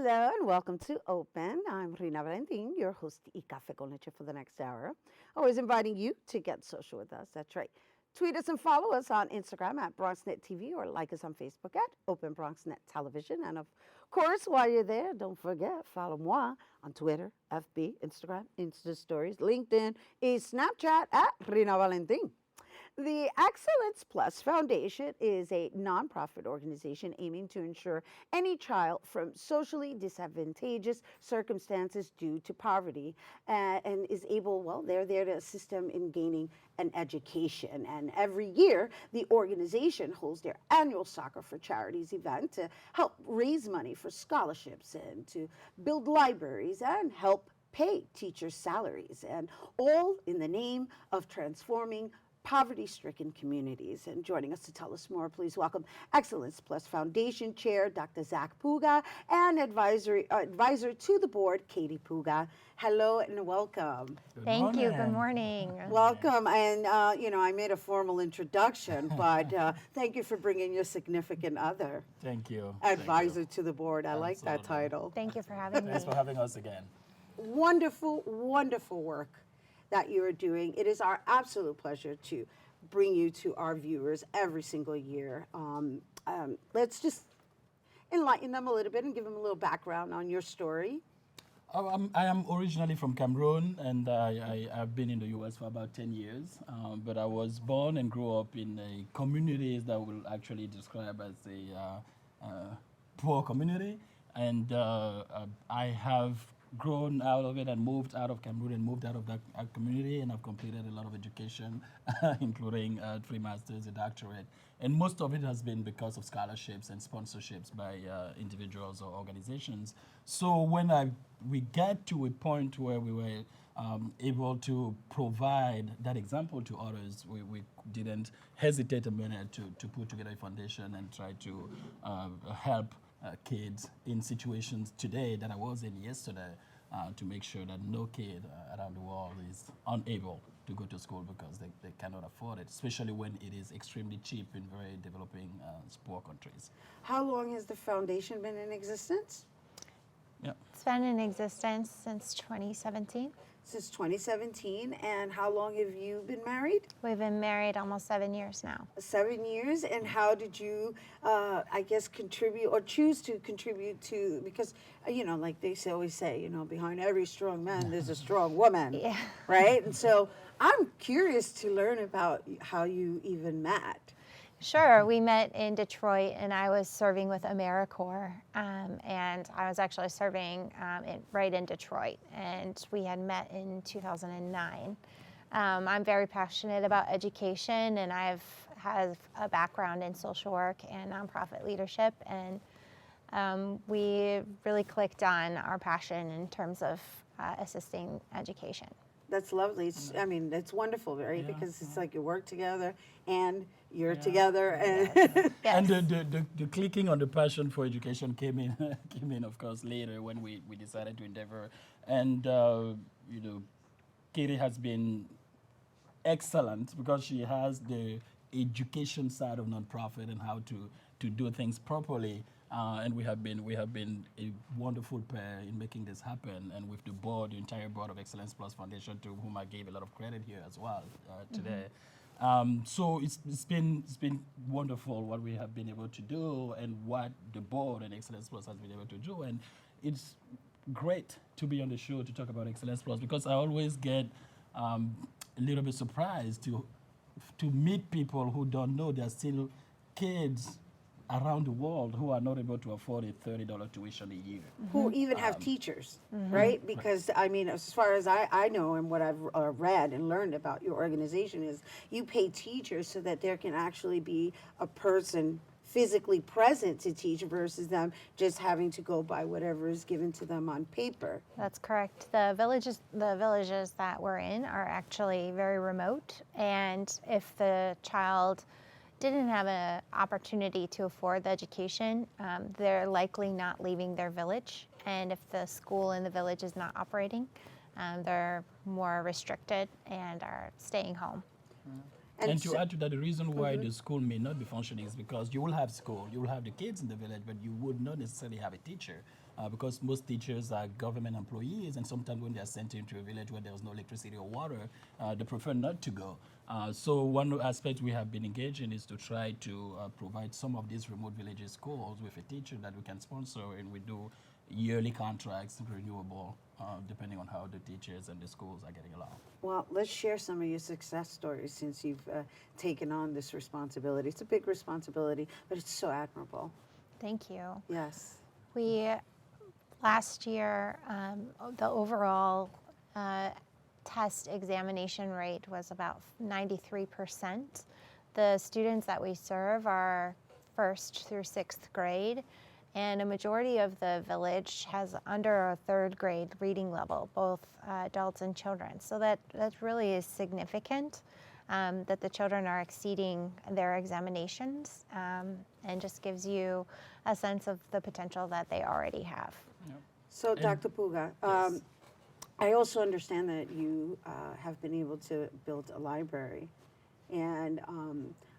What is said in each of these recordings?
Hello and welcome to Open. I'm Rhina Valentin, your host y Café con Leche for the next hour. Always inviting you to get social with us. That's right. Tweet us and follow us on Instagram at BronxNet TV or like us on Facebook at Open BronxNet Television. And of course, while you're there, don't forget, follow moi on Twitter, FB, Instagram, Insta Stories, LinkedIn, and Snapchat at Rhina Valentin. The Excellence Plus Foundation is a nonprofit organization aiming to ensure any child from socially disadvantageous circumstances due to poverty and is able, well, they're there to assist them in gaining an education. And every year, the organization holds their annual Soccer for Charities event to help raise money for scholarships and to build libraries and help pay teachers' salaries, and all in the name of transforming poverty-stricken communities. And joining us to tell us more, please welcome Excellence Plus Foundation Chair, Dr. Zach Pouga, and advisor to the board, Katie Pouga. Hello and welcome. Thank you. Good morning. Welcome. And, I made a formal introduction, but thank you for bringing your significant other. Thank you. Advisor to the board. I like that title. Thank you for having me. Thanks for having us again. Wonderful, wonderful work that you are doing. It is our absolute pleasure to bring you to our viewers every single year. Let's just enlighten them a little bit and give them a little background on your story. I am originally from Cameroon, and I've been in the U.S. for about 10 years. But I was born and grew up in a community that we'll actually describe as a poor community. And I have grown out of it and moved out of Cameroon and moved out of that community, and I've completed a lot of education, including 3 masters, a doctorate, and most of it has been because of scholarships and sponsorships by individuals or organizations. So when we get to a point where we were able to provide that example to others, we didn't hesitate a minute to put together a foundation and try to help kids in situations today that I was in yesterday, to make sure that no kid around the world is unable to go to school because they cannot afford it, especially when it is extremely cheap in very developing poor countries. How long has the foundation been in existence? Yeah. It's been in existence since 2017. Since 2017. And how long have you been married? We've been married almost 7 years now. 7 years. And how did you, contribute or choose to contribute to, because, like they always say, behind every strong man, there's a strong woman, Yeah. right? And so I'm curious to learn about how you even met. Sure, we met in Detroit, and I was serving with AmeriCorps, and I was actually serving right in Detroit, and we had met in 2009. I'm very passionate about education, and I have a background in social work and nonprofit leadership, and we really clicked on our passion in terms of assisting education. That's lovely. It's wonderful, right? Yeah, Because it's like you work together and you're together. And Yes. And the clicking on the passion for education came in, of course, later when we decided to endeavor. And, Katie has been excellent because she has the education side of nonprofit and how to do things properly. And we have been a wonderful pair in making this happen. And with the board, the entire board of Excellence Plus Foundation, to whom I gave a lot of credit here as well today. So it's been wonderful what we have been able to do and what the board and Excellence Plus has been able to do. And it's great to be on the show to talk about Excellence Plus because I always get a little bit surprised to meet people who don't know there are still kids around the world who are not able to afford a $30 tuition a year. who even have teachers, right? Because, as far as I know and what I've read and learned about your organization is you pay teachers so that there can actually be a person physically present to teach versus them just having to go by whatever is given to them on paper. That's correct. The villages that we're in are actually very remote, and if the child didn't have an opportunity to afford the education, they're likely not leaving their village. And if the school in the village is not operating, they're more restricted and are staying home. And to add to that, the reason why the school may not be functioning is because you will have school, you will have the kids in the village, but you would not necessarily have a teacher. because most teachers are government employees, and sometimes when they are sent into a village where there's no electricity or water, they prefer not to go. So one aspect we have been engaged in is to try to provide some of these remote villages schools with a teacher that we can sponsor, and we do yearly contracts, renewable, depending on how the teachers and the schools are getting along. Well, let's share some of your success stories since you've taken on this responsibility. It's a big responsibility, but it's so admirable. Thank you. Yes. We, last year, the overall test examination rate was about 93%. The students that we serve are 1st through 6th grade, and a majority of the village has under a 3rd grade reading level, both adults and children. So that really is significant, that the children are exceeding their examinations, and just gives you a sense of the potential that they already have. Yep. So, Dr. Pouga, Yes. I also understand that you have been able to build a library, and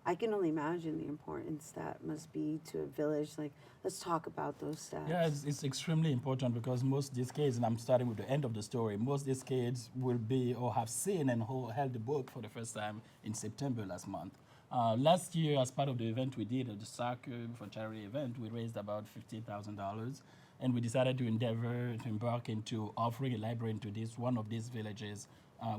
I can only imagine the importance that must be to a village. Like, let's talk about those steps. Yeah, it's extremely important because most of these kids, and I'm starting with the end of the story, most of these kids will be or have seen and held the book for the first time in September last month. Last year, as part of the event we did at the soccer for charity event, we raised about $15,000, and we decided to embark into offering a library into one of these villages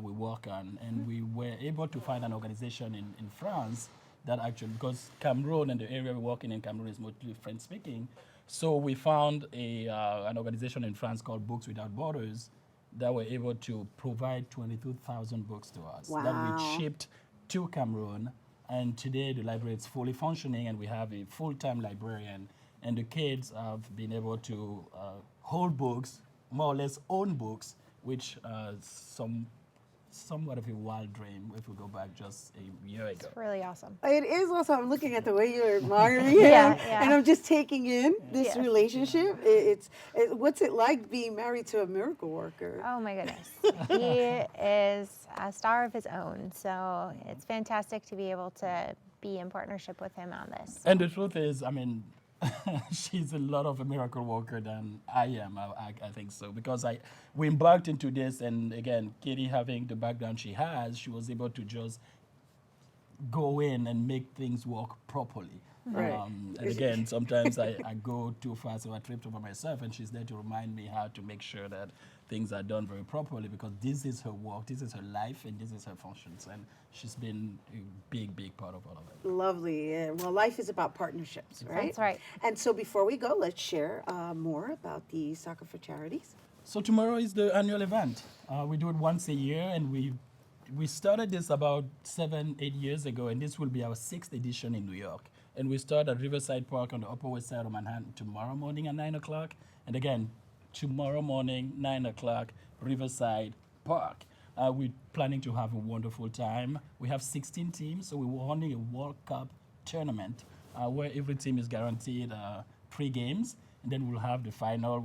we work on, and we were able to find an organization in France that actually, because Cameroon and the area we're working in Cameroon is mostly French speaking, so we found an organization in France called Books Without Borders that were able to provide 22,000 books to us that Wow. we shipped to Cameroon. And today the library is fully functioning, and we have a full-time librarian, and the kids have been able to hold books, more or less own books, which somewhat of a wild dream if we go back just a year ago. It's really awesome. It is also, I'm looking at the way you're admiring him, Yeah. and I'm just taking in this Yes. relationship. What's it like being married to a miracle worker? Oh my goodness. He is a star of his own. So it's fantastic to be able to be in partnership with him on this. And the truth is, I mean, she's a lot of a miracle worker than I am, I think so. Because we embarked into this, and again, Katie having the background she has, she was able to just go in and make things work properly. Right. And again, sometimes I go too fast or I tripped over myself, and she's there to remind me how to make sure that things are done very properly, because this is her work, this is her life, and this is her functions. And she's been a big, big part of all of it. Lovely. Well, life is about partnerships, right? That's right. And so before we go, let's share more about the Soccer for Charities. So tomorrow is the annual event. We do it once a year, and we started this about 7-8 years ago, and this will be our 6th edition in New York. And we start at Riverside Park on the Upper West Side of Manhattan tomorrow morning at 9 o'clock. And again, tomorrow morning, 9 o'clock, Riverside Park. We're planning to have a wonderful time. We have 16 teams, so we're running a World Cup tournament where every team is guaranteed 3 games. And then we'll have the final.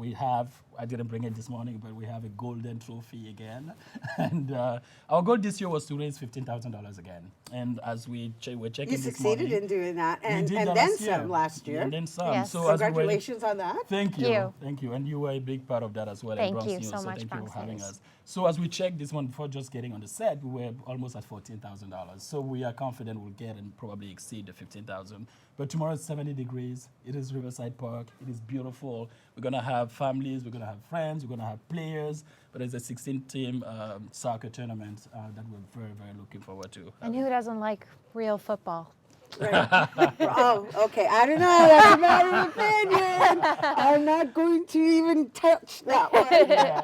I didn't bring it this morning, but we have a golden trophy again. And our goal this year was to raise $15,000 again. And as we're checking You this morning. succeeded in doing that, we and did that then last year. some last year. And then some. Yes. So as we were- Congratulations on that. Thank you. you. Thank you. And you were a big part of that as well. Thank at Bronx you News, so much, thank you Bronx for having News. us. So as we checked this one before just getting on the set, we were almost at $14,000. So we are confident we'll get and probably exceed the 15,000. But tomorrow is 70 degrees. It is Riverside Park. It is beautiful. We're going to have families. We're going to have friends. We're going to have players. But it's a 16-team soccer tournament that we're very, very looking forward to. And who doesn't like real football? Right. Oh, okay. I don't know. That's a matter of opinion. I'm not going to even touch that one. Yeah.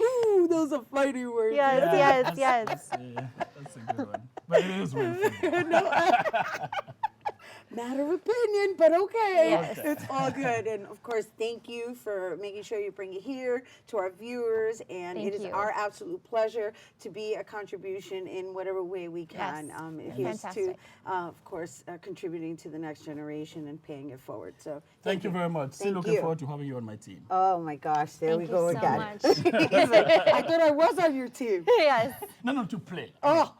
Ooh, those are fighting words. Yes. That's a good one. But it is real football. Matter of opinion, but okay. Yes. It's all good. And of course, thank you for making sure you bring it here to our viewers. And Thank it is you. our absolute pleasure to be a contribution in whatever way we can. Yes. Here's to, Fantastic. of course, contributing to the next generation and paying it forward. So Thank you very much. Still Thank looking you. forward to having you on my team. Oh my gosh, there Thank we go you so again. much. He's like, I thought I was on your team. Yes. No, to play. Oh,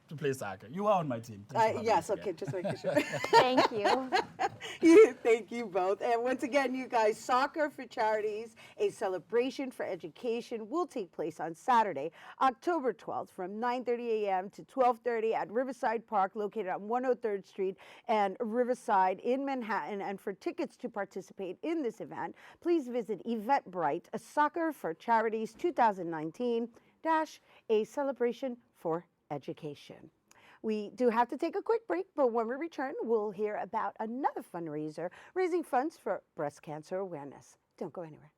to play soccer. You are on my team. Thanks for having Yes, us okay, again. just making sure. Thank you. Thank you both. And once again, you guys, Soccer for Charities, a celebration for education, will take place on Saturday, October 12th from 9:30 a.m. to 12:30 at Riverside Park, located on 103rd Street and Riverside in Manhattan. And for tickets to participate in this event, please visit Eventbrite, a Soccer for Charities 2019 a celebration for education. We do have to take a quick break, but when we return, we'll hear about another fundraiser raising funds for breast cancer awareness. Don't go anywhere.